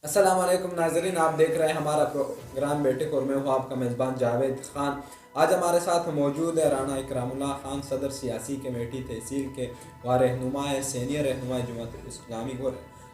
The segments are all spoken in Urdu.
السلام علیکم ناظرین، آپ دیکھ رہے ہیں ہمارا پروگرام بیٹک اور میں ہوں آپ کا میزبان جاوید خان۔ آج ہمارے ساتھ موجود ہے رانا اکرام اللہ خان، صدر سیاسی کمیٹی تحصیل کے و رہنما سینئر رہنما جماعت اسلامی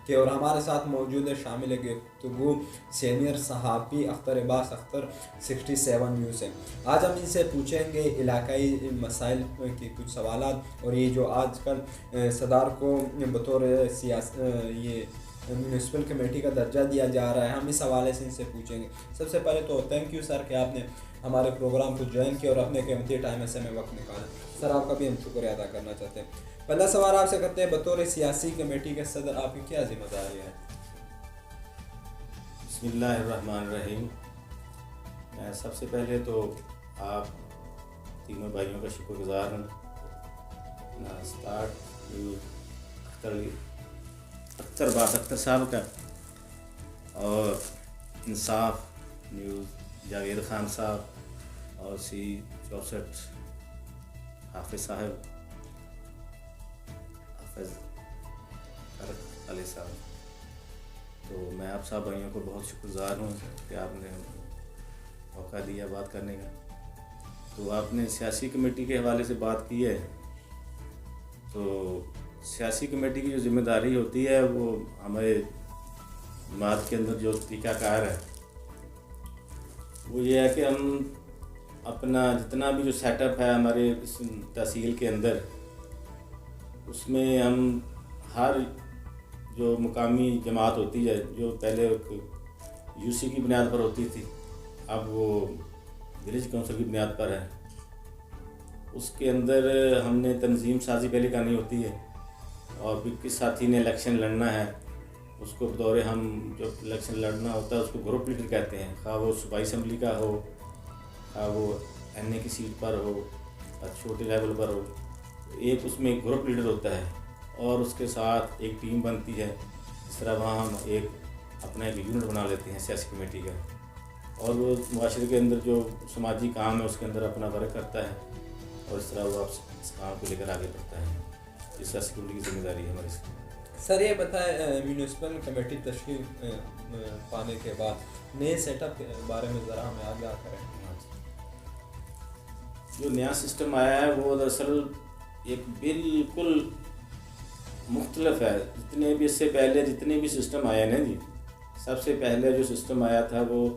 کے، اور ہمارے ساتھ موجود ہے شامل گفتگو سینئر صحافی اختر عباس اختر 67 نیوز سے۔ آج ہم ان سے پوچھیں گے علاقائی مسائل کے کچھ سوالات، اور یہ جو آج کل صدر کو بطور یہ میونسپل کمیٹی کا درجہ دیا جا رہا ہے، ہم اس حوالے سے ان سے پوچھیں گے۔ سب سے پہلے تو تھینک یو سر کہ آپ نے ہمارے پروگرام کو جوائن کیا اور اپنے قیمتی ٹائم سے میں وقت نکالا۔ سر آپ کا بھی ہم شکریہ ادا کرنا چاہتے ہیں۔ پہلا سوال آپ سے کرتے ہیں، بطور سیاسی کمیٹی کے صدر آپ کی کیا ذمہ داری ہے؟ بسم اللہ الرحمن الرحیم۔ میں سب سے پہلے تو آپ تینوں بھائیوں کا شکر گزار ہوں، اختر باس اختر صاحب کا اور انصاف نیوز جاوید خان صاحب اور سی 64 حافظ صاحب، حافظ علی صاحب۔ تو میں آپ سب بھائیوں کو بہت شکر گزار ہوں کہ آپ نے موقع دیا بات کرنے کا۔ تو آپ نے سیاسی کمیٹی کے حوالے سے بات کی ہے، تو سیاسی کمیٹی کی جو ذمہ داری ہوتی ہے وہ ہمارے جماعت کے اندر جو طریقہ کار ہے وہ یہ ہے کہ ہم اپنا جتنا بھی جو سیٹ اپ ہے ہمارے اس تحصیل کے اندر، اس میں ہم ہر جو مقامی جماعت ہوتی ہے جو پہلے یو سی کی بنیاد پر ہوتی تھی، اب وہ ولیج کونسل کی بنیاد پر ہے، اس کے اندر ہم نے تنظیم سازی پہلے کرنی ہوتی ہے، اور پھر کس ساتھی نے الیکشن لڑنا ہے اس کو بطور ہم جو الیکشن لڑنا ہوتا ہے اس کو گروپ لیڈر کہتے ہیں، خواہ وہ صوبائی اسمبلی کا ہو، خواہ وہ این اے کی سیٹ پر ہو اور چھوٹے لیول پر ہو، ایک اس میں ایک گروپ لیڈر ہوتا ہے اور اس کے ساتھ ایک ٹیم بنتی ہے۔ اس طرح وہاں ہم ایک اپنا ایک یونٹ بنا لیتے ہیں سیاسی کمیٹی کا، اور وہ معاشرے کے اندر جو سماجی کام ہے اس کے اندر اپنا ورک کرتا ہے، اور اس طرح وہ اس کام کو لے کر آگے بڑھتا ہے۔ اس سیاسی کمیٹی کی ذمہ داری ہے ہماری۔ سر یہ بتائیں، میونسپل کمیٹی تشکیل پانے کے بعد نئے سیٹ اپ کے بارے میں ذرا ہمیں آگاہ کریں۔ جو نیا سسٹم آیا ہے وہ دراصل ایک بالکل مختلف ہے۔ جتنے بھی اس سے پہلے جتنے بھی سسٹم آئے ہیں جی، سب سے پہلے جو سسٹم آیا تھا وہ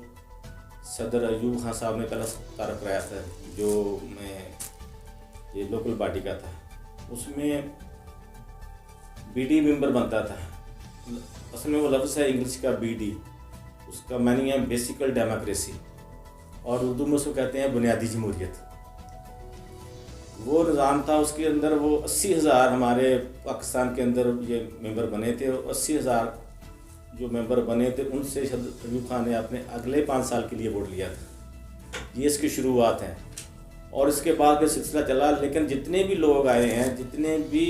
صدر ایوب خان صاحب نے پہلا تعارف کرایا تھا، جو میں یہ لوکل باڈی کا تھا۔ اس میں بی ڈی ممبر بنتا تھا، اصل میں وہ لفظ ہے انگلش کا بی ڈی، اس کا معنی ہے بیسیکل ڈیموکریسی، اور اردو میں اس کو کہتے ہیں بنیادی جمہوریت۔ وہ نظام تھا، اس کے اندر وہ 80,000 ہمارے پاکستان کے اندر یہ ممبر بنے تھے، اور 80,000 جو ممبر بنے تھے ان سے صدر ایوب خان نے اپنے اگلے 5 سال کے لیے ووٹ لیا تھا۔ یہ اس کی شروعات ہیں، اور اس کے بعد یہ سلسلہ چلا، لیکن جتنے بھی لوگ آئے ہیں، جتنے بھی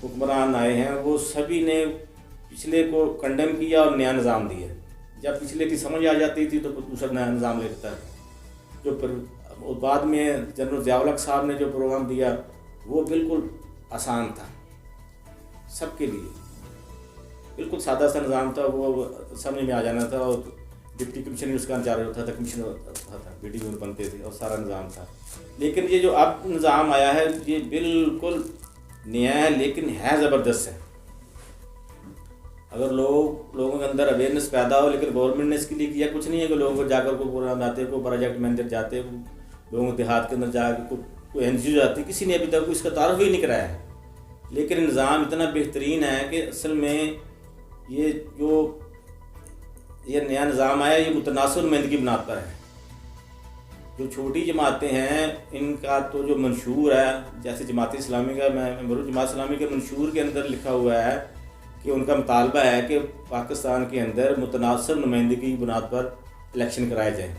حکمران آئے ہیں، وہ سبھی نے پچھلے کو کنڈیم کیا اور نیا نظام دیا۔ جب پچھلے کی سمجھ آ جاتی تھی تو دوسرا نیا نظام لیتا ہے۔ جو بعد میں جنرل ضیاء الحق صاحب نے جو پروگرام دیا وہ بالکل آسان تھا سب کے لیے، بالکل سادہ سا نظام تھا، وہ سمجھ میں آ جانا تھا، اور ڈپٹی کمشنر اس کا انچارج ہوتا تھا، کمشنر ہوتا تھا، بی ڈی بنتے تھے، اور سارا نظام تھا۔ لیکن یہ جو اب نظام آیا ہے یہ بالکل نیا ہے، لیکن ہے زبردست ہے۔ اگر لوگوں کے اندر اویئرنیس پیدا ہو، لیکن گورنمنٹ نے اس کے لیے کیا کچھ نہیں ہے کہ لوگوں کو جا کر کو پروگرام آتے، کو پروجیکٹ مینیجر جاتے، لوگوں کے دیہات کے اندر جا کے کوئی این جی او جاتی، کسی نے ابھی تک اس کا تعارف ہی نہیں کرایا ہے۔ لیکن نظام اتنا بہترین ہے کہ اصل میں یہ جو یہ نیا نظام آیا یہ متناسب نمائندگی بناتا ہے۔ جو چھوٹی جماعتیں ہیں ان کا تو جو منشور ہے، جیسے جماعت اسلامی کا، میں جماعت اسلامی کے منشور کے اندر لکھا ہوا ہے کہ ان کا مطالبہ ہے کہ پاکستان کے اندر متناسب نمائندگی کی بنیاد پر الیکشن کرائے جائیں۔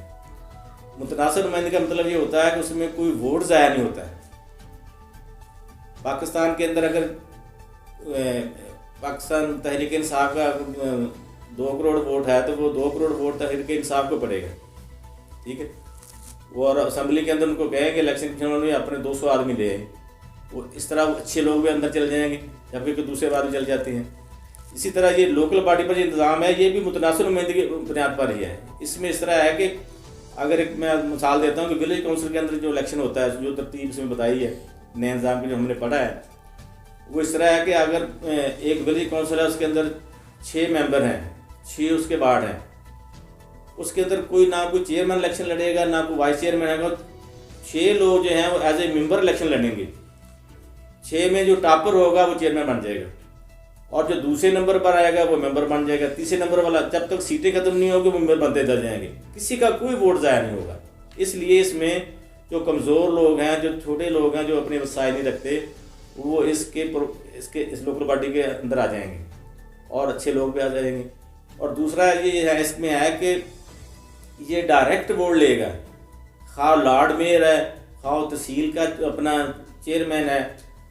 متناسب نمائندگی کا مطلب یہ ہوتا ہے کہ اس میں کوئی ووٹ ضائع نہیں ہوتا ہے۔ پاکستان کے اندر اگر پاکستان تحریک انصاف کا 2 کروڑ ووٹ ہے تو وہ 2 کروڑ ووٹ تحریک انصاف کو پڑے گا، ٹھیک ہے۔ وہ اور اسمبلی کے اندر ان کو کہیں کہ الیکشن کمیشن میں اپنے 200 آدمی لے آئیں، وہ اس طرح اچھے لوگ بھی اندر چل جائیں گے، جبکہ کہ دوسرے آدمی چل جاتے ہیں۔ اسی طرح یہ لوکل باڈی پر جو انتظام ہے یہ بھی متناسب نمائندگی کی بنیاد پر ہی ہے. اس میں اس طرح ہے کہ اگر ایک میں مثال دیتا ہوں کہ ولیج کونسل کے اندر جو الیکشن ہوتا ہے جو ترتیب اس میں بتائی ہے نئے نظام کی جو ہم نے پڑھا ہے وہ اس طرح ہے کہ اگر ایک ولیج کونسل ہے اس کے اندر 6 ممبر ہیں 6 اس کے وارڈ ہیں, اس کے اندر کوئی نہ کوئی چیئرمین الیکشن لڑے گا نہ کوئی وائس چیئرمین ہے گا, 6 لوگ جو ہیں وہ ایز اے ممبر الیکشن لڑیں گے. 6 میں جو ٹاپر ہوگا وہ چیئرمین بن جائے گا اور جو دوسرے نمبر پر آئے گا وہ ممبر بن جائے گا. تیسرے نمبر والا جب تک سیٹیں ختم نہیں ہوگی وہ ممبر بنتے چل جائیں گے, کسی کا کوئی ووٹ ضائع نہیں ہوگا. اس لیے اس میں جو کمزور لوگ ہیں جو چھوٹے لوگ ہیں جو اپنے وسائل نہیں رکھتے وہ اس لوکل باڈی کے اندر آ جائیں گے اور اچھے لوگ بھی آ جائیں گے. اور دوسرا یہ ہے اس میں ہے کہ یہ ڈائریکٹ ووٹ لے گا, خواہ لارڈ میئر ہے خواہ تحصیل کا اپنا چیئرمین ہے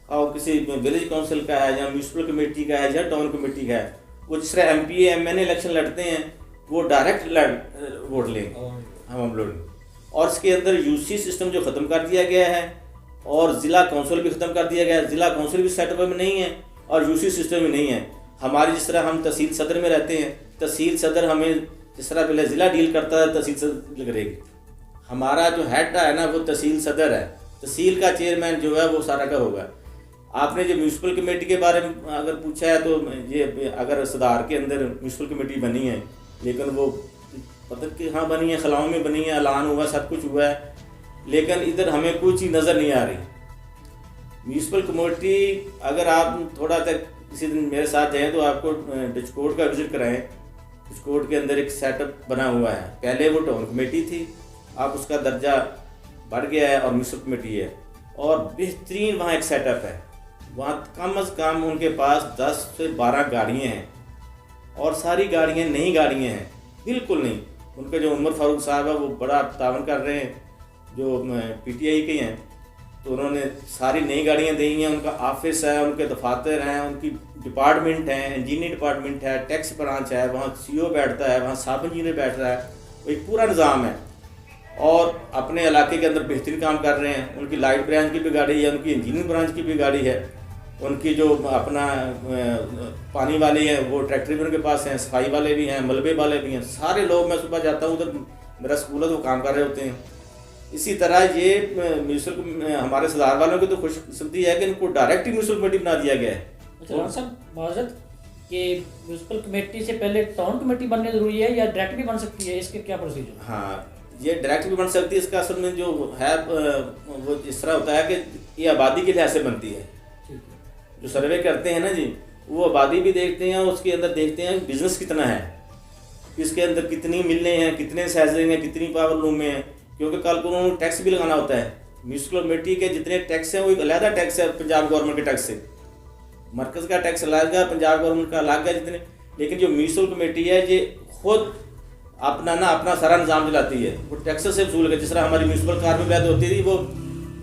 خواہ کسی ولیج کونسل کا ہے یا میونسپل کمیٹی کا ہے یا ٹاؤن کمیٹی کا ہے, وہ جس طرح MP MNA الیکشن لڑتے ہیں وہ ڈائریکٹ ووٹ لیں گے ہم لوگ. اور اس کے اندر UC سسٹم جو ختم کر دیا گیا ہے اور ضلع کونسل بھی ختم کر دیا گیا ہے. ضلع کونسل بھی سیٹ اپ میں نہیں ہے اور UC سسٹم بھی نہیں ہے. ہماری جس طرح ہم تحصیل صدر میں رہتے ہیں, تحصیل صدر ہمیں جس طرح پہلے ضلع ڈیل کرتا ہے تحصیل صدر کرے گی. ہمارا جو ہیڈ ہے نا وہ تحصیل صدر ہے, تحصیل کا چیئرمین جو ہے وہ سارا کا ہوگا. آپ نے جو میونسپل کمیٹی کے بارے میں اگر پوچھا ہے تو یہ اگر صدار کے اندر میونسپل کمیٹی بنی ہے لیکن وہ پتہ کہ ہاں بنی ہے, خلاؤں میں بنی ہے, اعلان ہوا, سب کچھ ہوا ہے, لیکن ادھر ہمیں کوئی چیز نظر نہیں آ رہی. میونسپل کمیٹی اگر آپ تھوڑا تک کسی دن میرے ساتھ جائیں تو آپ کو ڈچکوٹ کا وزٹ کرائیں. ڈچکوٹ کے اندر ایک سیٹ اپ بنا ہوا ہے, پہلے وہ ٹاؤن کمیٹی تھی, اب اس کا درجہ بڑھ گیا ہے اور میونسپل کمیٹی ہے. اور بہترین وہاں ایک سیٹ اپ ہے, وہاں کم از کم ان کے پاس 10 سے 12 گاڑیاں ہیں اور ساری گاڑیاں نئی گاڑیاں ہیں, بالکل نہیں. ان کے جو عمر فاروق صاحب ہے وہ بڑا تعاون کر رہے ہیں جو PTI کے ہیں, تو انہوں نے ساری نئی گاڑیاں دی ہیں. ان کا آفس ہے, ان کے دفاتر ہیں, ان کی ڈپارٹمنٹ ہیں, انجینئر ڈپارٹمنٹ ہے, ٹیکس برانچ ہے, وہاں CO بیٹھتا ہے, وہاں سب انجینئر بیٹھ رہا ہے, وہ ایک پورا نظام ہے اور اپنے علاقے کے اندر بہترین کام کر رہے ہیں. ان کی لائٹ برانچ کی بھی گاڑی ہے, ان کی انجینئر برانچ کی بھی گاڑی ہے, ان کی جو اپنا پانی والے ہیں وہ ٹریکٹر بھی ان کے پاس ہیں, صفائی والے بھی ہیں, ملبے والے بھی ہیں. سارے لوگ, میں صبح جاتا ہوں ادھر میرا اسکول ہے تو وہ کام کر رہے ہوتے ہیں. اسی طرح یہ میونسپل ہمارے صدار والوں کی تو خوش قسمتی ہے کہ ان کو ڈائریکٹ ہی میونسپل کمیٹی بنا دیا گیا ہے. اچھا صاحب معذرت کہ میونسپل کمیٹی سے پہلے ٹاؤن کمیٹی بننے ضروری ہے یا ڈائریکٹ بھی بن سکتی ہے, اس کے کیا پروسیجر؟ ہاں یہ ڈائریکٹ بھی بن سکتی ہے. اس کا اصل میں جو ہے وہ اس طرح ہوتا ہے کہ یہ آبادی کے لحاظ سے بنتی ہے. جو سروے کرتے ہیں نا جی وہ آبادی بھی دیکھتے ہیں اور اس کے اندر دیکھتے ہیں بزنس کتنا ہے, اس کے اندر کتنی ملیں ہیں, کتنے سیزنگ ہیں, کتنی پاور لوم ہیں, کیونکہ کل کو انہوں نے ٹیکس بھی لگانا ہوتا ہے. میونسپل کمیٹی کے جتنے ٹیکس ہیں وہ ایک علیحدہ ٹیکس ہے پنجاب گورنمنٹ کے ٹیکس سے, مرکز کا ٹیکس الگ ہے, پنجاب گورنمنٹ کا الگ ہے جتنے. لیکن جو میونسپل کمیٹی ہے یہ خود اپنا سارا نظام چلاتی ہے, وہ ٹیکس سے وصول ہے. جس طرح ہماری میونسپل کارپوریشن ہوتی تھی وہ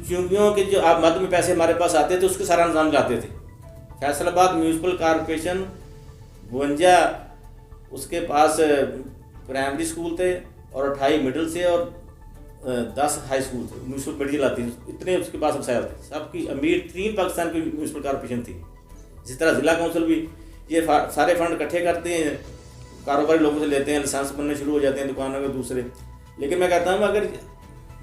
چونکیوں کے جو مد میں پیسے ہمارے پاس آتے تھے اس کے سارا نظام چلاتے تھے. فیصل آباد میونسپل کارپوریشن 52 اس کے پاس پرائمری اسکول تھے اور 28 مڈل سے اور 10 ہائی اسکول تھے. میونسپل کمیٹی چلاتی تھی, اتنے اس کے پاس وسائل تھے. سب کی امیر ترین پاکستان کی میونسپل کارپوریشن تھی. اسی طرح ضلع کونسل بھی یہ سارے فنڈ اکٹھے کرتے ہیں, کاروباری لوگوں سے لیتے ہیں, لائسنس بننے شروع ہو جاتے ہیں دکانوں کے دوسرے. لیکن میں کہتا ہوں اگر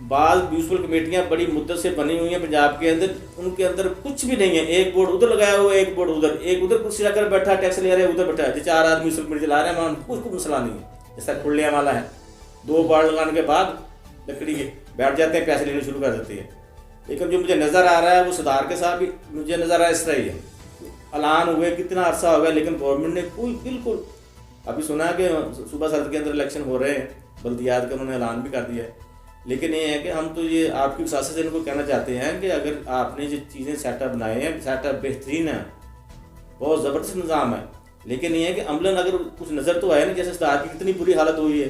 بعض میونسپل کمیٹیاں بڑی مدت سے بنی ہوئی ہیں پنجاب کے اندر, ان کے اندر کچھ بھی نہیں ہے. ایک بورڈ ادھر لگایا ہوا ہے, ایک بورڈ ادھر, ایک ادھر کرسی لگا کر بیٹھا ٹیکس لے رہے ہیں, ادھر بیٹھا ہے. 4 آدمی میونسپل کمیٹی چلا رہے ہیں, وہاں کچھ کو مسئلہ نہیں ہے. جیسا کھلیا والا ہے 2 بارڈ لگانے کے بعد لکڑی کے بیٹھ جاتے ہیں, پیسے لینے شروع کر دیتے ہیں. لیکن جو مجھے نظر آ رہا ہے وہ صدار کے ساتھ بھی مجھے نظر آ رہا ہے اس طرح ہی ہے. اعلان ہوئے کتنا عرصہ ہو گیا لیکن گورنمنٹ نے کوئی بالکل, ابھی سنا کہ صوبہ سرحد کے اندر الیکشن ہو رہے ہیں بلدیات کا, انہوں نے اعلان بھی کر دیا ہے. لیکن یہ ہے کہ ہم تو یہ آپ کی وساست سے ان کو کہنا چاہتے ہیں کہ اگر آپ نے جو چیزیں سیٹ اپ بنائے ہیں, سیٹ اپ بہترین ہے, بہت زبردست نظام ہے, لیکن یہ ہے کہ عملاً اگر کچھ نظر تو آئے نا, جیسے صدار کی کتنی بری حالت ہوئی ہے,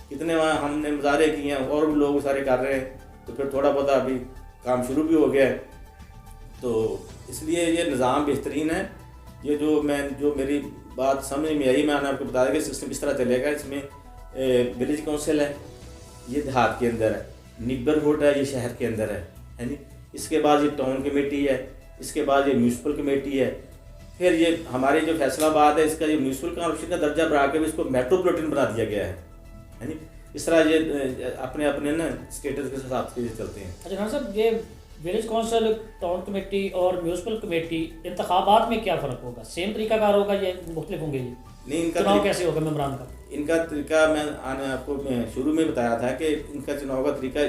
کتنے وہاں ہم نے مظاہرے کیے ہیں اور بھی لوگ سارے کر رہے ہیں, تو پھر تھوڑا بہت ابھی کام شروع بھی ہو گیا ہے. تو اس لیے یہ نظام بہترین ہے. یہ جو میری بات سمجھ میں آئی, میں نے آپ کو بتایا کہ سسٹم اس طرح چلے گا. اس میں ولیج کونسل ہے, یہ دیہات کے اندر ہے, نیبرہڈ ہے, یہ شہر کے اندر ہے, یعنی اس کے بعد یہ ٹاؤن کمیٹی ہے, اس کے بعد یہ میونسپل کمیٹی ہے, پھر یہ ہمارے جو فیصل آباد ہے اس کا یہ میونسپل کارپوریشن کا درجہ بڑھا کے اس کو میٹروپولیٹن بنا دیا گیا ہے، یعنی اس طرح یہ اپنے اپنے نا اسٹیٹس کے حساب سے چلتے ہیں۔ اچھا خان صاحب، یہ ولیج کونسل، ٹاؤن کمیٹی اور میونسپل کمیٹی انتخابات میں کیا فرق ہوگا؟ سیم طریقہ کار ہوگا یا مختلف ہوں گے؟ یہ نہیں، ان کا چناؤ کیسے ہوگا ممبران کا؟ ان کا طریقہ میں آپ کو شروع میں بتایا تھا کہ ان کا چناؤ کا طریقہ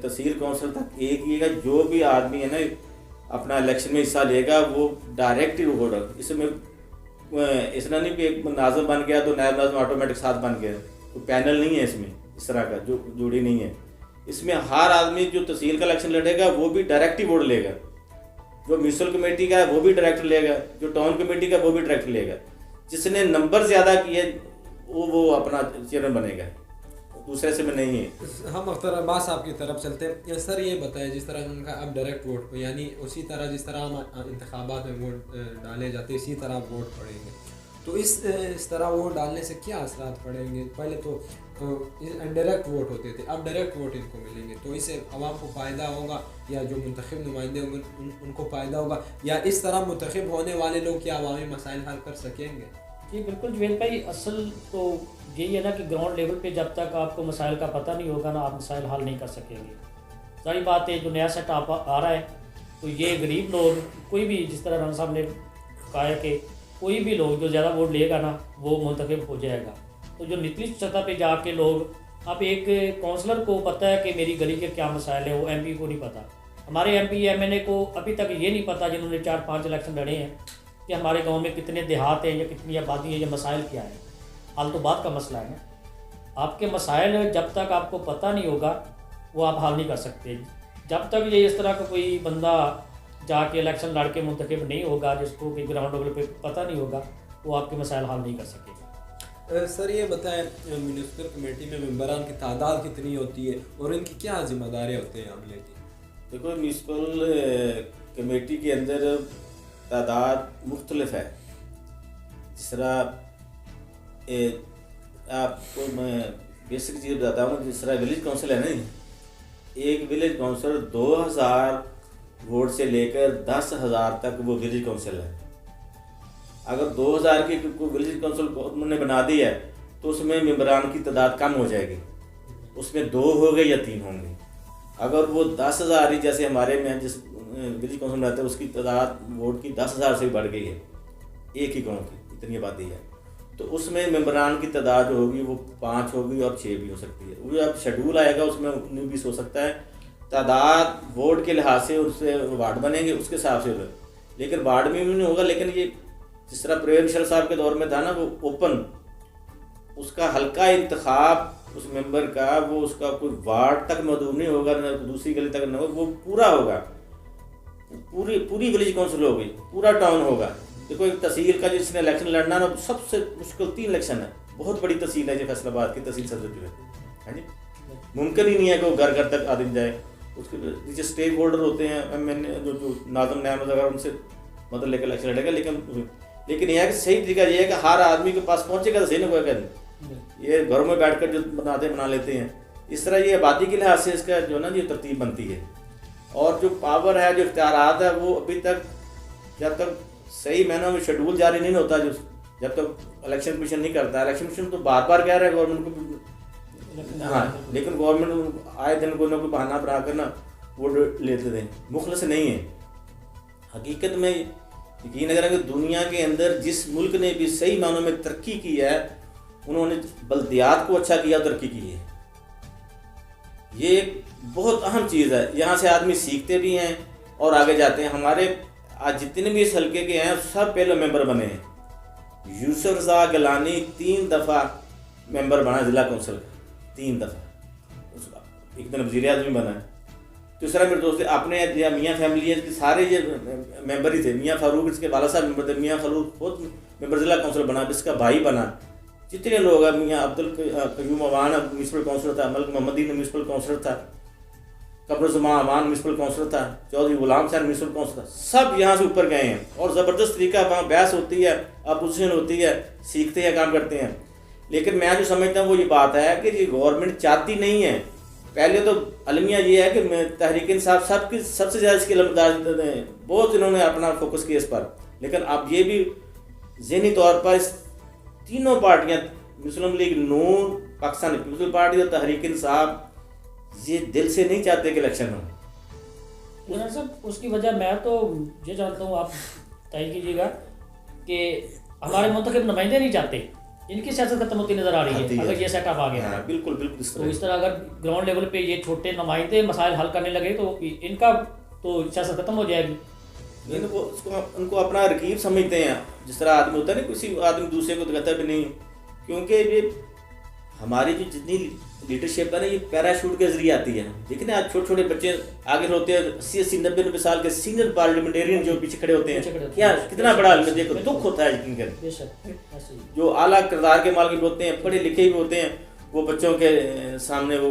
تحصیل کونسل تک ایک ہی ہے۔ جو بھی آدمی ہے نا اپنا الیکشن میں حصہ لے گا وہ ڈائریکٹ ووٹ، اس میں اس طرح نہیں کہ ایک ناظم بن گیا تو نائب ناظم آٹومیٹک ساتھ بن گیا، کوئی پینل نہیں ہے اس میں اس طرح کا جو جوڑی نہیں ہے۔ اس میں ہر آدمی جو تحصیل کا الیکشن لڑے گا وہ بھی ڈائریکٹ ہی ووٹ لے گا، جو میونسپل کمیٹی کا ہے وہ بھی ڈائریکٹ لے گا، جو ٹاؤن کمیٹی کا وہ بھی ڈائریکٹ لے گا۔ جس نے نمبر زیادہ کیے وہ اپنا چیئرمین بنے گا، دوسرے سے میں نہیں ہے۔ ہم اختر عباس صاحب کی طرف چلتے ہیں۔ سر یہ بتائیں، جس طرح ان کا اب ڈائریکٹ ووٹ یعنی اسی طرح جس طرح ہم انتخابات میں ووٹ ڈالے جاتے اسی طرح ووٹ پڑیں گے، تو اس طرح ووٹ ڈالنے سے کیا اثرات پڑیں گے؟ پہلے تو انڈائریکٹ ووٹ ہوتے تھے، اب ڈائریکٹ ووٹ ان کو ملیں گے، تو اس سے عوام کو فائدہ ہوگا یا جو منتخب نمائندے ہوں گے ان کو فائدہ ہوگا، یا اس طرح منتخب ہونے والے لوگ کیا عوامی مسائل حل کر سکیں گے؟ جی بالکل جویل بھائی، اصل تو یہی ہے نا کہ گراؤنڈ لیول پہ جب تک آپ کو مسائل کا پتہ نہیں ہوگا نا، آپ مسائل حل نہیں کر سکیں گے۔ ساری بات ہے، جو نیا سیٹ آ رہا ہے تو یہ غریب لوگ، کوئی بھی جس طرح رن صاحب نے کہا ہے کہ کوئی بھی لوگ جو زیادہ ووٹ لے گا نا وہ منتخب ہو جائے گا۔ تو جو نچلی سطح پہ جا کے لوگ، اب ایک کونسلر کو پتہ ہے کہ میری گلی کے کیا مسائل ہیں، وہ ایم پی کو نہیں پتہ۔ ہمارے ایم پی ایم این اے کو ابھی تک یہ نہیں پتہ، جنہوں نے 4-5 الیکشن لڑے ہیں، کہ ہمارے گاؤں میں کتنے دیہات ہیں یا کتنی آبادی ہے یا مسائل کیا ہے۔ حل تو بات کا مسئلہ ہے نا، آپ کے مسائل جب تک آپ کو پتہ نہیں ہوگا وہ آپ حل نہیں کر سکتے۔ جب تک یہ اس طرح کا کوئی بندہ جا کے الیکشن لڑ کے منتخب نہیں ہوگا، جس کو کہ گراؤنڈ لیول پہ پتہ نہیں ہوگا، وہ آپ کے مسائل حل نہیں کر سکے گا۔ سر یہ بتائیں، میونسپل کمیٹی میں ممبران کی تعداد کتنی ہوتی ہے اور ان کی کیا ذمہ داریاں ہوتے ہیں عملے کی؟ دیکھو، میونسپل کمیٹی کے اندر تعداد مختلف ہے۔ جس طرح آپ کو میں بیسک چیز بتاتا ہوں، جس طرح ولیج کونسل ہے نا، ایک ولیج کونسل 2000 ووٹ سے لے کر 10,000 تک وہ ولیج کونسل ہے۔ اگر 2000 کی ولیج کونسل انہوں نے بنا دی ہے تو اس میں ممبران کی تعداد کم ہو جائے گی، اس میں 2 ہو گئے یا 3 ہوں گے۔ اگر وہ 10,000 ہی، جیسے ہمارے میں جس ولیج کونسل میں رہتے ہیں اس کی تعداد ووٹ کی 10,000 سے بڑھ گئی ہے، ایک ہی گاؤں کی اتنی آبادی ہے، تو اس میں ممبران کی تعداد جو ہوگی وہ 5 ہوگی اور 6 بھی ہو سکتی ہے۔ وہ اب شیڈول آئے گا اس میں 19-20 ہو سکتا ہے۔ تعداد ووٹ کے لحاظ سے اس سے وارڈ بنیں گے، اس کے حساب سے ہوگا، لیکن وارڈ میں بھی نہیں ہوگا۔ لیکن یہ جس طرح پرویز مشرف صاحب کے دور میں تھا نا، وہ اوپن، اس کا حلقہ انتخاب اس ممبر کا، وہ اس کا کوئی وارڈ تک محدود نہیں ہوگا، نہ دوسری گلی تک نہ ہوگا، وہ پورا ہوگا، پوری ولیج کونسل ہوگی، پورا ٹاؤن ہوگا۔ دیکھو، ایک تحصیل کا جس نے الیکشن لڑنا نا، سب سے مشکل 3 الیکشن ہے، بہت بڑی تحصیل ہے یہ فیصل آباد کی تحصیل صدر جو ہے، ہاں جی، ممکن ہی نہیں ہے کہ وہ گھر گھر تک آدمی جائے۔ اس کے نیچے اسٹیک ہولڈر ہوتے ہیں، ایم این اے جو ناظم نائب ناظم، ان سے مدد لے کر الیکشن لڑے گا۔ لیکن یہ ہے کہ صحیح طریقہ یہ ہے کہ ہر آدمی کے پاس پہنچے گا تو صحیح نہ کوئی کہتے، یہ گھروں میں بیٹھ کر جو بنا لیتے ہیں، اس طرح یہ آبادی کے لحاظ سے اس کا جو نا یہ ترتیب بنتی ہے۔ اور جو پاور ہے، جو اختیارات ہے، وہ ابھی تک جب تک صحیح معنوں میں شیڈول جاری نہیں ہوتا، جب تک الیکشن کمیشن نہیں کرتا۔ الیکشن کمیشن تو بار بار کہہ رہا ہے گورنمنٹ کو، ہاں، لیکن گورنمنٹ آئے دن کوئی نہ کوئی بہانہ بنا کر نا ووٹ لیتے تھے، مخلص نہیں ہے۔ حقیقت میں یقین کریں کہ دنیا کے اندر جس ملک نے بھی صحیح معنوں میں ترقی کی ہے، انہوں نے بلدیات کو اچھا کیا، ترقی کی ہے۔ یہ ایک بہت اہم چیز ہے، یہاں سے آدمی سیکھتے بھی ہیں اور آگے جاتے ہیں۔ ہمارے آج جتنے بھی اس حلقے کے ہیں سب پہلے ممبر بنے ہیں۔ یوسف رضا گیلانی 3 دفعہ ممبر بنا ضلع کونسل کا، 3 دفعہ، ایک دن وزیر اعظم بنا ہے۔ دوسرا میرے دوست اپنے میاں فیملی ہے، سارے یہ ممبر ہی تھے۔ میاں فاروق اس کے والد صاحب ممبر تھے، میاں فاروق خود ممبر ضلع کونسل بنا، اس کا بھائی بنا، جتنے لوگ ہیں، میاں عبدالقیوم اوان میونسپل کونسلر تھا، ملک محمدی میونسپل کونسلر تھا، قبر زمان امان میونسپل کونسلر تھا، چودھری غلام حسین میونسپل کونسلر، سب یہاں سے اوپر گئے ہیں۔ اور زبردست طریقہ، وہاں بحث ہوتی ہے، اپوزیشن ہوتی ہے، سیکھتے ہیں، کام کرتے ہیں۔ لیکن میں جو سمجھتا ہوں وہ یہ بات ہے کہ یہ گورنمنٹ چاہتی نہیں ہے۔ پہلے تو المیہ یہ ہے کہ تحریک انصاف سب سے زیادہ اس کی علمدار ہیں، بہت انہوں نے اپنا فوکس کیا اس پر، لیکن اب یہ بھی ذہنی طور پر اس تینوں پارٹیاں مسلم لیگ نون، پاکستان پیپلز پارٹی اور تحریک انصاف یہ دل سے نہیں چاہتے کہ الیکشن ہو. جناب صاحب اس کی وجہ میں تو یہ جانتا ہوں، آپ تائید کیجیے گا کہ ہمارے منتخب نمائندے نہیں چاہتے، ان کی سیاست ختم ہوتی نظر آ رہی ہے اگر یہ سیٹ اپ آ گیا. بالکل بالکل تو اس طرح اگر گراؤنڈ لیول پہ یہ چھوٹے نمائندے مسائل حل کرنے لگے تو ان کا تو سیاست ختم ہو جائے گی. ان کو اپنا رقیب سمجھتے ہیں، جس طرح آدمی ہوتا ہے نا، کسی آدمی دوسرے کو تو کہتا بھی نہیں، کیونکہ یہ ہماری جو جتنی لیڈرشپ ہے نا یہ پیراشوٹ کے ذریعے آتی ہے. دیکھیں نا آج چھوٹے چھوٹے بچے آگے ہوتے ہیں، 80-90 سال کے سینئر پارلیمنٹیرین جو پیچھے کھڑے ہوتے ہیں، کیا کتنا بڑا دیکھو دکھ ہوتا ہے یقین کر. جو اعلیٰ کردار کے مالک ہوتے ہیں، پڑھے لکھے بھی ہوتے ہیں، وہ بچوں کے سامنے وہ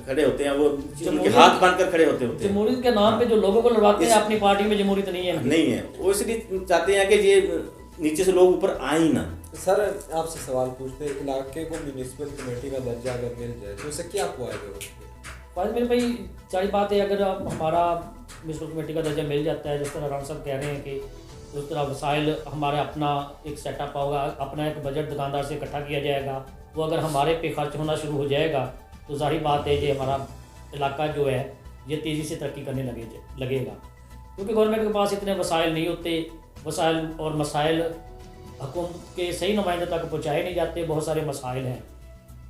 کھڑے ہوتے ہیں، وہ ان کے ہاتھ باندھ کر کھڑے ہوتے ہیں. جمہوریت کے نام پہ جو لوگوں کو لڑواتے ہیں اپنی پارٹی میں جمہوریت نہیں ہے. وہ اس لیے چاہتے ہیں کہ یہ نیچے سے لوگ اوپر آئیں نہ. سر آپ سے سوال پوچھتے ہیں، علاقے کو میونسپل کمیٹی کا درجہ اگر مل جائے تو اسے کیا فائدہ ہوگا؟ فائدہ میرے بھائی ساری بات ہے، اگر ہمارا میونسپل کمیٹی کا درجہ مل جاتا ہے، جس طرح رانا صاحب کہہ رہے ہیں کہ اس طرح وسائل ہمارا اپنا ایک سیٹ اپ ہوگا، اپنا ایک بجٹ دکاندار سے اکٹھا کیا جائے گا، وہ اگر ہمارے پہ خرچ ہونا شروع ہو جائے گا تو ظاہر بات ہے کہ ہمارا علاقہ جو ہے یہ تیزی سے ترقی کرنے لگے گا. کیونکہ گورنمنٹ کے پاس اتنے وسائل نہیں ہوتے، وسائل اور مسائل حکومت کے صحیح نمائندے تک پہنچائے نہیں جاتے، بہت سارے مسائل ہیں.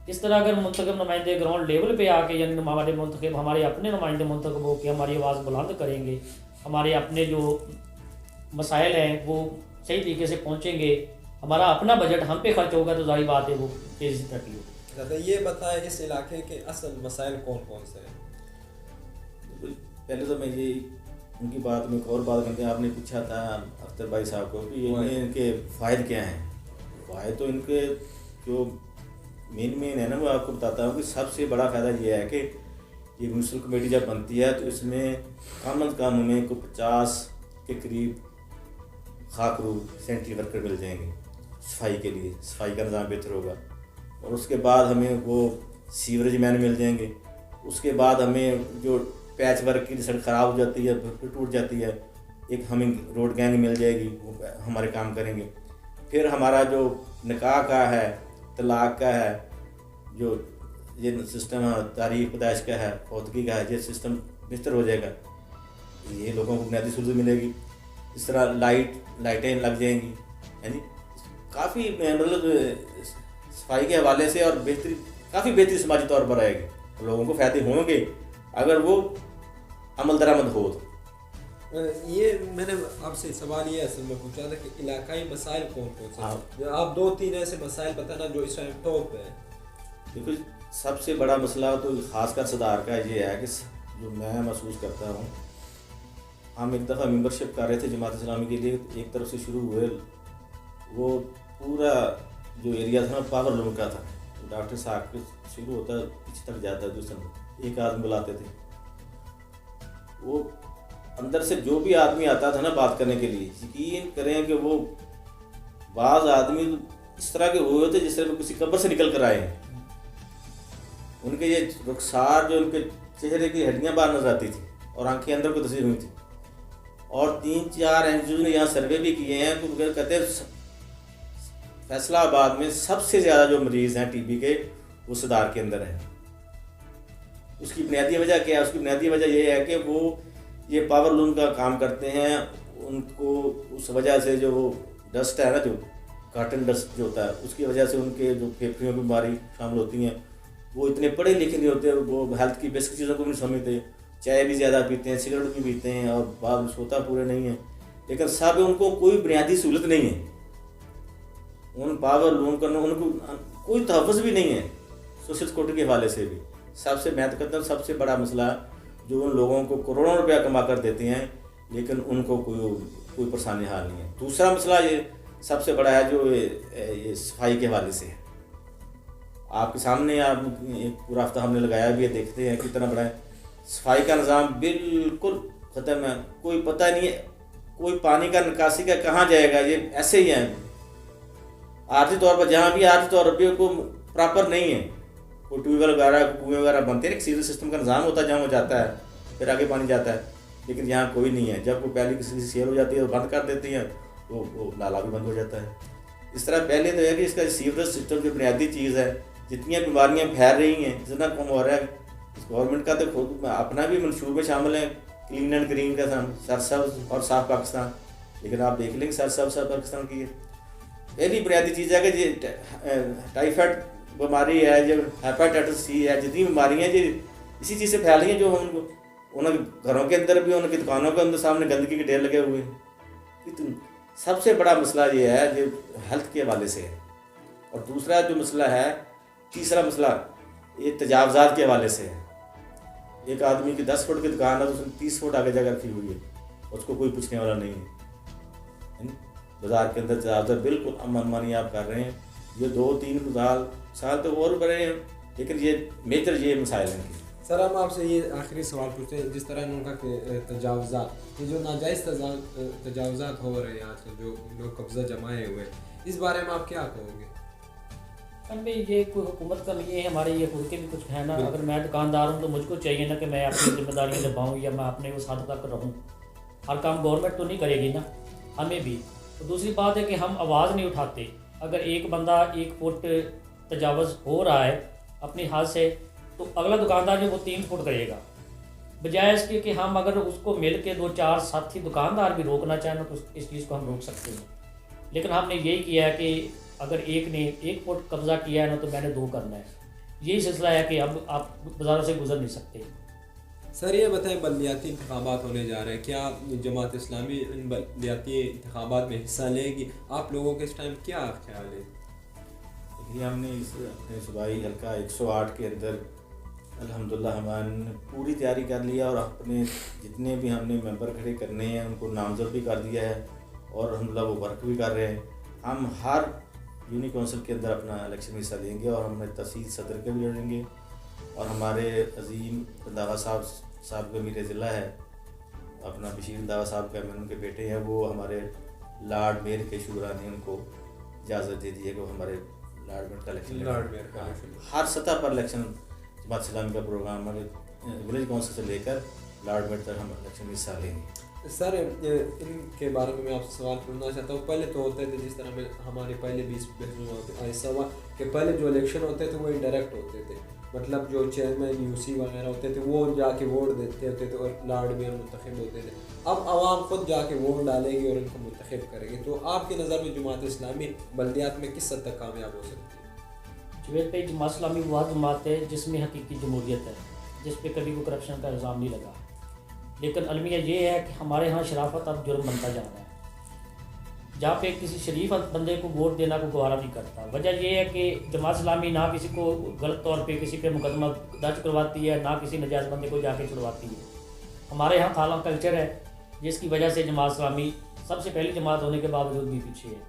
اس طرح اگر منتخب نمائندے گراؤنڈ لیول پہ آ کے، یعنی ہمارے منتخب ہمارے اپنے نمائندے منتخب ہو کے ہماری آواز بلند کریں گے، ہمارے اپنے جو مسائل ہیں وہ صحیح طریقے سے پہنچیں گے، ہمارا اپنا بجٹ ہم پہ خرچ ہوگا تو ظاہر بات ہے وہ تیزی سے ترقی ہوگی. یہ بتائیں اس علاقے کے اصل مسائل کون کون سے ہیں؟ پہلے تو میں یہ ان کی بات میں ایک اور بات کرتے ہیں، آپ نے پوچھا تھا اختر بھائی صاحب کو کہ ان کے فائدے کیا ہیں. فائدے تو ان کے جو مین ہے نا وہ آپ کو بتاتا ہوں کہ سب سے بڑا فائدہ یہ ہے کہ یہ میونسپل کمیٹی جب بنتی ہے تو اس میں کم از کم ہمیں کو 50 کے قریب خاکرو سینٹری ورکر مل جائیں گے صفائی کے لیے، صفائی کا نظام بہتر ہوگا. اور اس کے بعد ہمیں وہ سیوریج مین مل جائیں گے. اس کے بعد ہمیں جو پیچ ورک کی سڑک خراب ہو جاتی ہے، ٹوٹ جاتی ہے، ایک ہمیں روڈ گینگ مل جائے گی، وہ ہمارے کام کریں گے. پھر ہمارا جو نکاح کا ہے، طلاق کا ہے، جو یہ سسٹم ہے، تاریخ پیدائش کا ہے، فوتگی کا ہے، یہ سسٹم بہتر ہو جائے گا. یہ لوگوں کو بنیادی سہولت ملے گی. اس طرح لائٹیں لگ جائیں گی، یعنی کافی مطلب صفائی کے حوالے سے اور کافی بہتری سماجی طور پر آئے گی. لوگوں کو فائدے ہوں گے اگر وہ عمل درآمد ہو. یہ میں نے آپ سے سوال یہ اصل میں پوچھا تھا کہ علاقائی مسائل کون کون سے ہیں؟ آپ 2-3 ایسے مسائل بتانا جو اس ٹائم ٹاپ پہ ہیں. دیکھو سب سے بڑا مسئلہ تو خاص کر صدار کا یہ ہے کہ جو میں محسوس کرتا ہوں، ہم ایک دفعہ ممبرشپ کر رہے تھے جماعت اسلامی کے لیے، ایک طرف سے شروع ہوئے، وہ پورا جو ایریا تھا نا پاور لوم کا تھا. ڈاکٹر صاحب کے شروع ہوتا ہے پیچھے تک جاتا ہے، دوسرے ایک آدمی بلاتے تھے. وہ اندر سے جو بھی آدمی آتا تھا نا بات کرنے کے لیے، یقین کریں کہ وہ بعض آدمی اس طرح کے ہوئے تھے جس طرح کسی قبر سے نکل کر آئے ہیں. ان کے یہ رخسار جو ان کے چہرے کی ہڈیاں باہر نظر آتی تھی اور آنکھیں اندر کو تصویر ہوئی تھی. اور 3-4 NGO نے یہاں سروے بھی کیے ہیں تو کہتے ہیں فیصلہ آباد میں سب سے زیادہ جو مریض ہیں ٹی بی کے وہ صدار کے اندر ہیں. اس کی بنیادی وجہ کیا ہے؟ اس کی بنیادی وجہ یہ ہے کہ وہ یہ پاور لوم کا کام کرتے ہیں. ان کو اس وجہ سے جو وہ ڈسٹ ہے نا، جو کاٹن ڈسٹ جو ہوتا ہے، اس کی وجہ سے ان کے جو پھیپھڑیوں کی بیماری شامل ہوتی ہیں. وہ اتنے پڑھے لکھے نہیں ہوتے، وہ ہیلتھ کی بیسک چیزوں کو بھی نہیں سمجھتے، چائے بھی زیادہ پیتے ہیں، سگریٹ بھی پیتے ہیں اور بعض سوتا پورے نہیں ہیں. لیکن سب ان کو کوئی بنیادی سہولت نہیں ہے. ان پاور لوم کرنا ان کو کوئی تحفظ بھی نہیں ہے سوشل سیکورٹی کے حوالے سے بھی. سب سے میں تو کہتا ہوں سب سے بڑا مسئلہ جو ان لوگوں کو کروڑوں روپیہ کما کر دیتے ہیں لیکن ان کو کوئی پریشانی حال نہیں ہے. دوسرا مسئلہ یہ سب سے بڑا ہے جو یہ صفائی کے حوالے سے ہے. آپ کے سامنے آپ ایک پورا ہفتہ ہم نے لگایا بھی ہے، دیکھتے ہیں کتنا بڑا ہے. صفائی کا نظام بالکل ختم ہے، کوئی پتہ نہیں ہے، کوئی پانی کا نکاسی کا کہاں جائے گا. یہ ایسے ہی ہیں عارضی طور پر، جہاں بھی عارضی طور پر کو پراپر نہیں ہے. کوئی ٹیوب ویل وغیرہ کنویں وغیرہ بنتے ہیں، ایک سیریل سسٹم کا نظام ہوتا ہے جہاں وہ جاتا ہے پھر آگے پانی جاتا ہے، لیکن یہاں کوئی نہیں ہے. جب وہ پہلے کسی سے سیل ہو جاتی ہے تو بند کر دیتی ہیں وہ نالا بھی بند ہو جاتا ہے. اس طرح پہلے تو ہے کہ اس کا سیوریج سسٹم جو بنیادی چیز ہے، جتنی بیماریاں پھیل رہی ہیں، جتنا کم ہو رہا ہے، گورنمنٹ کا تو خود اپنا بھی منصوبے شامل ہیں کلین اینڈ گرین کا، سرسبز اور صاف پاکستان. لیکن آپ دیکھ لیں کہ سرسبز صاف پاکستان کی پہلی بنیادی چیز ہے کہ یہ ٹائیفائڈ بیماری ہے، جو ہیپاٹائٹس سی ہے، جتنی بیماریاں ہیں جو اسی چیز سے پھیل رہی ہیں، جو ان کے گھروں کے اندر بھی، ان کی دکانوں کے اندر سامنے گندگی کے ڈھیر لگے ہوئے ہیں. سب سے بڑا مسئلہ یہ ہے جو ہیلتھ کے حوالے سے ہے. اور دوسرا جو مسئلہ ہے، تیسرا مسئلہ یہ تجاوزات کے حوالے سے ہے. ایک آدمی کی 10 فٹ کی دکان ہے تو اس نے 30 فٹ آگے جگہ رکھی ہوئی ہے، اس کو کوئی پوچھنے والا نہیں ہے. بازار کے اندر تجاوزات بالکل من مانی آپ کر رہے ہیں. یہ 2-3 سال تو اور بڑے ہیں، لیکن یہ میجر یہ مسائل ہیں. سر ہم آپ سے یہ آخری سوال پوچھتے ہیں، جس طرح ان کا کہ تجاوزات، یہ جو ناجائز تجاوزات ہو رہے ہیں آج کل، جو لوگ قبضہ جمائے ہوئے، اس بارے میں آپ کیا کہو گے؟ بھائی یہ کوئی حکومت کا نہیں ہے، ہمارے یہ خود کے بھی کچھ ہے نا. اگر میں دکاندار ہوں تو مجھ کو چاہیے نا کہ میں اپنی ذمہ داریاں نبھاؤں یا میں اپنے اس حد تک رہوں. ہر کام گورنمنٹ تو نہیں کرے گی نا، ہمیں بھی. تو دوسری بات ہے کہ ہم آواز نہیں اٹھاتے. اگر ایک بندہ 1 فٹ تجاوز ہو رہا ہے اپنی حد سے، تو اگلا دکاندار جو وہ 3 فٹ کرے گا. بجائے اس کے کہ ہم اگر اس کو مل کے 2-4 ساتھی دکاندار بھی روکنا چاہیں تو اس چیز کو ہم روک سکتے ہیں. لیکن ہم نے یہی کیا ہے کہ اگر ایک نے 1 فٹ قبضہ کیا ہے نا تو میں نے 2 کرنا ہے. یہی سلسلہ ہے کہ اب آپ بازاروں سے گزر نہیں سکتے. سر یہ بتائیں، بلدیاتی انتخابات ہونے جا رہے ہیں، کیا جماعت اسلامی ان بلدیاتی انتخابات میں حصہ لے گی؟ آپ لوگوں کے اس ٹائم کیا خیال ہے؟ یہ ہم نے اس اپنے صوبائی حلقہ 108 کے اندر الحمدللہ ہمارے پوری تیاری کر لیا، اور اپنے جتنے بھی ہم نے ممبر کھڑے کرنے ہیں ان کو نامزد بھی کر دیا ہے، اور الحمدللہ وہ ورک بھی کر رہے ہیں. ہم ہر یونی کونسل کے اندر اپنا الیکشن میں حصہ لیں گے، اور ہم نے تحصیل صدر کے بھی لڑیں گے. اور ہمارے عظیم رنداوا صاحب کا امیر ضلع ہے، اپنا بشیر رنداوا صاحب کا، ان کے بیٹے ہیں، وہ ہمارے لارڈ میئر کے شورا نے ان کو اجازت دے دی ہے کہ وہ ہمارے لارڈ میئر کا الیکشن، ہر سطح پر الیکشن جماعت اسلامی کا پروگرام ہے. ولیج کونسل سے لے کر لارڈ میئر تک ہم الیکشن میں حصہ لیں گے. سر ان کے بارے میں آپ سے سوال پوچھنا چاہتا ہوں. پہلے تو ہوتے تھے، جس طرح میں ہمارے پہلے 20 ایسا ہوا کہ پہلے جو الیکشن ہوتے تھے وہ انڈائریکٹ ہوتے تھے، مطلب جو چیئرمین UC وغیرہ ہوتے تھے وہ جا کے ووٹ دیتے ہوتے تھے اور لارڈ میئر منتخب ہوتے تھے. اب عوام خود جا کے ووٹ ڈالے گی اور ان کو منتخب کرے گی. تو آپ کی نظر میں جماعت اسلامی بلدیات میں کس حد تک کامیاب ہو سکتی ہے؟ جوید بھائی، جماعت اسلامی وہ جماعت ہے جس میں حقیقی جمہوریت ہے، جس پہ کبھی کوئی کرپشن کا الزام نہیں لگا. لیکن المیہ یہ ہے کہ ہمارے ہاں شرافت اب جرم بنتا جا رہا ہے، جہاں پہ کسی شریف بندے کو ووٹ دینا کو گوارا نہیں کرتا. وجہ یہ ہے کہ جماعت اسلامی نہ کسی کو غلط طور پہ کسی پہ مقدمہ درج کرواتی ہے، نہ کسی ناجائز بندے کو جا کے چھڑواتی ہے. ہمارے ہاں خالہ کلچر ہے، جس کی وجہ سے جماعت اسلامی سب سے پہلی جماعت ہونے کے باوجود بھی پیچھے ہے.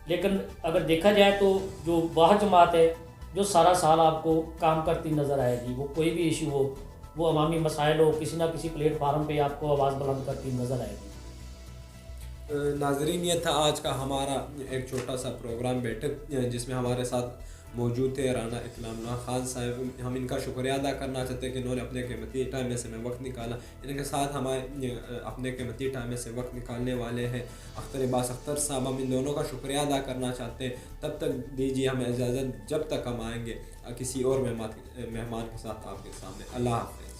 لیکن اگر دیکھا جائے تو جو واحد جماعت ہے جو سارا سال آپ کو کام کرتی نظر آئے گی، وہ کوئی بھی ایشو ہو، وہ عوامی مسائل ہو، کسی نہ کسی پلیٹ فارم پہ آپ کو آواز بلند کرتی نظر آئے گی. ناظرین، یہ تھا آج کا ہمارا ایک چھوٹا سا پروگرام بیٹھک، جس میں ہمارے ساتھ موجود تھے رانا اکرام اللہ خان صاحب. ہم ان کا شکریہ ادا کرنا چاہتے ہیں کہ انہوں نے اپنے قیمتی ٹائم میں سے وقت نکالا. ان کے ساتھ ہمارے اپنے قیمتی ٹائم میں سے وقت نکالنے والے ہیں اختر عباس اختر صاحب. ہم ان دونوں کا شکریہ ادا کرنا چاہتے ہیں. تب تک دیجیے ہمیں اجازت، جب تک ہم آئیں گے کسی اور مہمان کے ساتھ آپ کے سامنے. اللہ حافظ.